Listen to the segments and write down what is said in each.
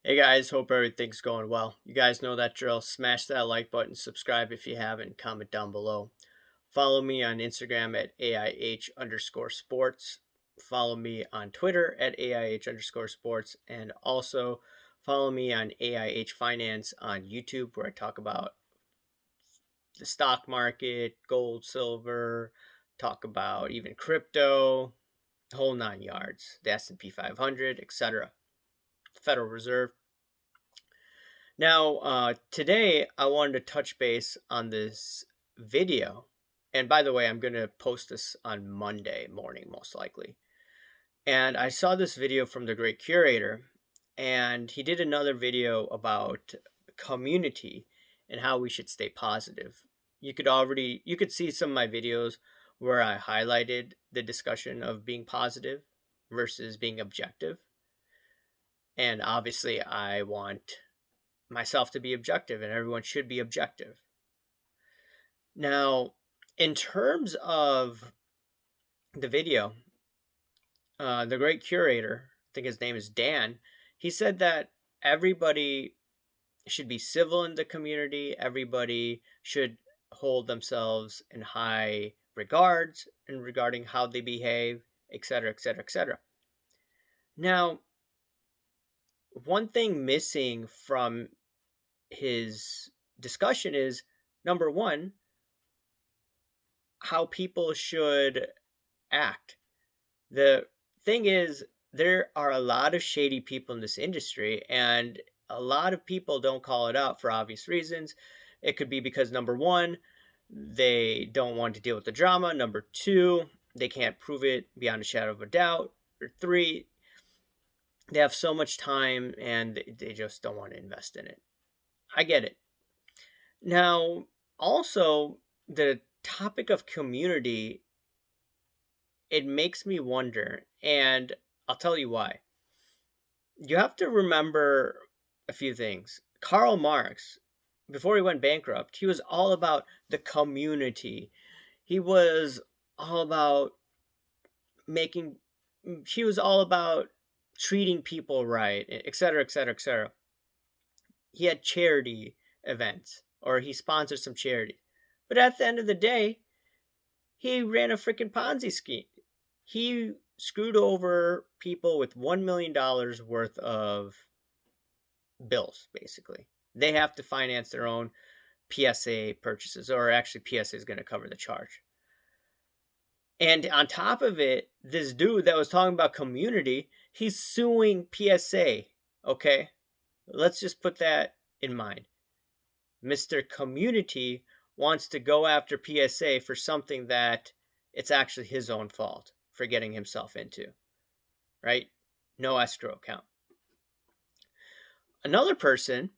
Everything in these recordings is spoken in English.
Hey guys, hope everything's going well. You guys know that drill. Smash that like button, subscribe if you haven't, comment down below. Follow me on Instagram at AIH underscore sports. Follow me on Twitter at AIH underscore sports. And also follow me on AIH Finance on YouTube, where I talk about the stock market, gold, silver, talk about even crypto, whole nine yards, the S&P 500, etc. Federal Reserve. Now, today I wanted to touch base on this video. And by the way, I'm going to post this on Monday morning, most likely. And I saw this video from the great curator, and he did another video about community and how we should stay positive. You could see some of my videos where I highlighted the discussion of being positive versus being objective. And obviously, I want myself to be objective, and everyone should be objective. Now, in terms of the video, the great curator, I think his name is Dan, he said that everybody should be civil in the community, everybody should hold themselves in high regards and regarding how they behave, etc., etc., etc. Now, one thing missing from his discussion is number one, how people should act. The thing is, there are a lot of shady people in this industry, and a lot of people don't call it out for obvious reasons. It could be because number one, they don't want to deal with the drama. Number two, they can't prove it beyond a shadow of a doubt. Or three, they have so much time and they just don't want to invest in it. I get it. Now, also, the topic of community, it makes me wonder, and I'll tell you why. You have to remember a few things. Karl Marx, before he went bankrupt, he was all about the community. He was all about making, he was all about treating people right, etc., etc., etc. He had charity events, or he sponsored some charity. But at the end of the day, he ran a freaking Ponzi scheme. He screwed over people with $1 million worth of bills, basically. They have to finance their own PSA purchases, or actually, PSA is going to cover the charge. And on top of it, this dude that was talking about community, he's suing PSA. Okay? Let's just put that in mind. Mr. Community wants to go after PSA for something that it's actually his own fault for getting himself into, right? No escrow account. Another person,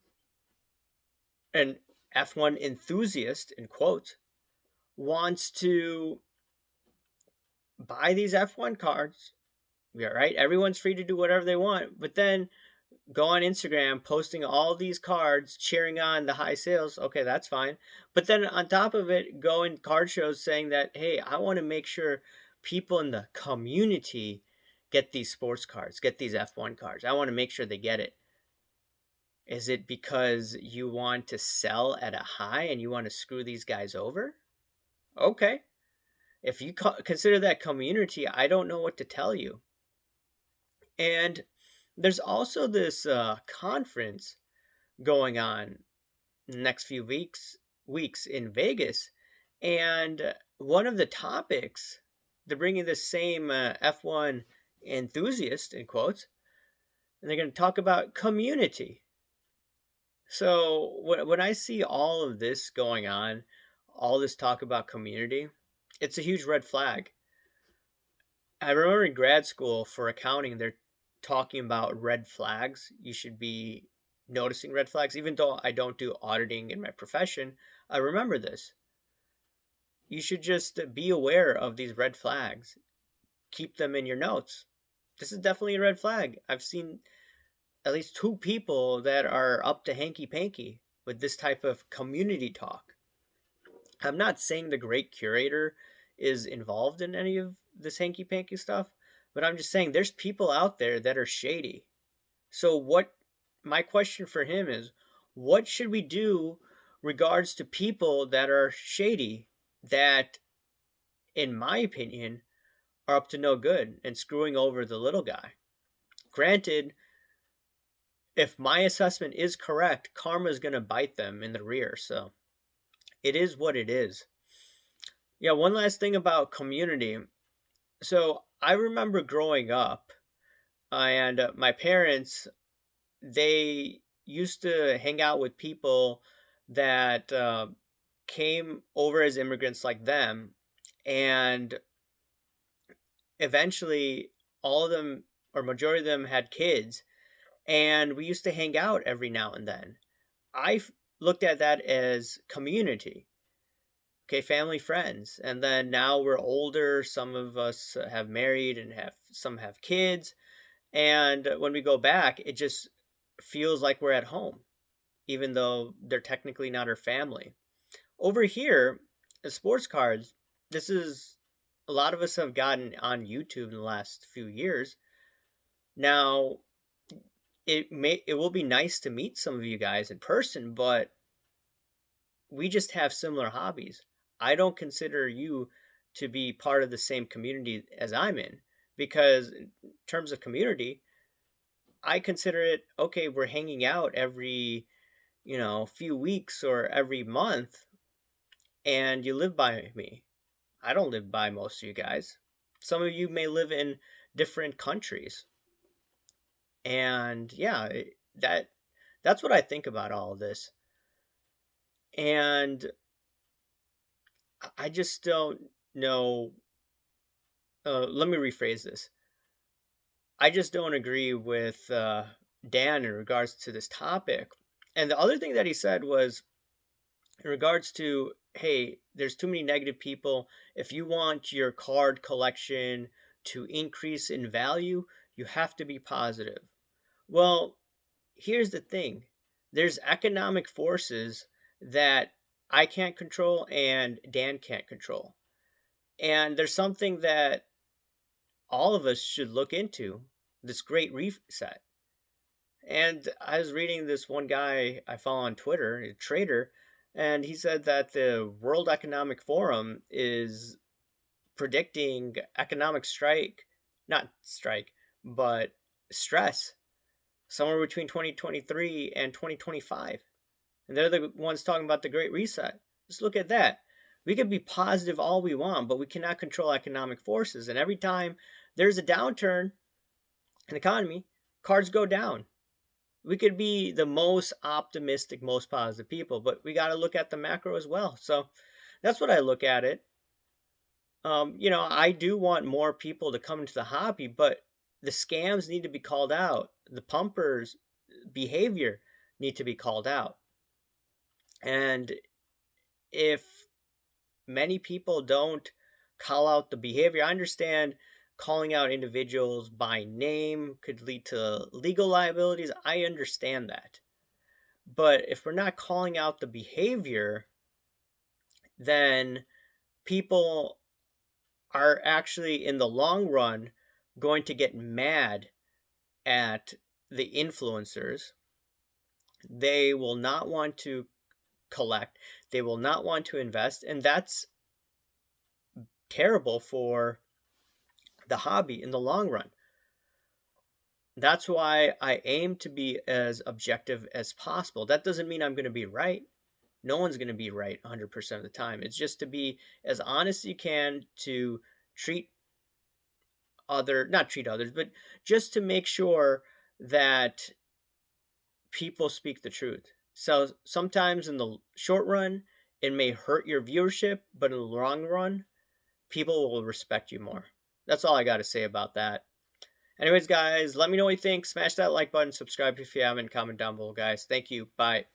an F1 enthusiast, in quotes, wants to buy these F1 cards. Yeah, right? Everyone's free to do whatever they want, but then go on Instagram posting all these cards, cheering on the high sales. Okay, that's fine. But then on top of it, go in card shows saying that, hey, I want to make sure people in the community get these sports cards, get these F1 cards. I want to make sure they get it. Is it because you want to sell at a high and you want to screw these guys over? Okay. If you consider that community, I don't know what to tell you. And there's also this conference going on in the next few weeks in Vegas, and one of the topics, they're bringing the same F1 enthusiast in quotes, and they're going to talk about community. So when I see all of this going on, all this talk about community, it's a huge red flag. I remember in grad school for accounting, they're talking about red flags. You should be noticing red flags. Even though I don't do auditing in my profession, I remember this. You should just be aware of these red flags. Keep them in your notes. This is definitely a red flag. I've seen at least two people that are up to hanky panky with this type of community talk. I'm not saying the great curator is involved in any of this hanky panky stuff, but I'm just saying there's people out there that are shady. So what my question for him is, what should we do regards to people that are shady, that, in my opinion, are up to no good and screwing over the little guy? Granted, if my assessment is correct, karma is going to bite them in the rear. So it is what it is. Yeah, one last thing about community. So I remember growing up, and my parents, they used to hang out with people that came over as immigrants like them, and eventually all of them, or majority of them, had kids, and we used to hang out every now and then. Looked at that as community. Okay, family, friends. And then now we're older, some of us have married and have some have kids, and when we go back, it just feels like we're at home, even though they're technically not our family. Over here, the sports cards, this is, a lot of us have gotten on YouTube in the last few years. Now, it will be nice to meet some of you guys in person, but we just have similar hobbies. I don't consider you to be part of the same community as I'm in, because in terms of community, I consider it okay, we're hanging out every, few weeks or every month, and you live by me. I don't live by most of you guys. Some of you may live in different countries. And yeah, that's what I think about all of this. And I just don't know. Let me rephrase this. I just don't agree with Dan in regards to this topic. And the other thing that he said was, in regards to, hey, there's too many negative people. If you want your card collection to increase in value, you have to be positive. Well, here's the thing, there's economic forces that I can't control and Dan can't control. And there's something that all of us should look into, this great reset. And I was reading this one guy I follow on Twitter, a trader, and he said that the World Economic Forum is predicting economic strike, not strike, but stress, somewhere between 2023 and 2025. And they're the ones talking about the Great Reset. Just look at that. We can be positive all we want, but we cannot control economic forces. And every time there's a downturn in the economy, cards go down. We could be the most optimistic, most positive people, but we got to look at the macro as well. So that's what I look at it. I do want more people to come into the hobby, but the scams need to be called out. The pumpers' behavior need to be called out. And if many people don't call out the behavior, I understand calling out individuals by name could lead to legal liabilities. I understand that. But if we're not calling out the behavior, then people are actually, in the long run, going to get mad at the influencers. They will not want to collect, they will not want to invest, and that's terrible for the hobby in the long run. That's why I aim to be as objective as possible. That doesn't mean I'm going to be right. No one's going to be right 100% of the time. It's just to be as honest as you can, to treat not treat others, but just to make sure that people speak the truth. So sometimes in the short run, it may hurt your viewership, but in the long run, people will respect you more. That's all I got to say about that. Anyways, guys, let me know what you think. Smash that like button, subscribe if you haven't, comment down below, guys. Thank you. Bye.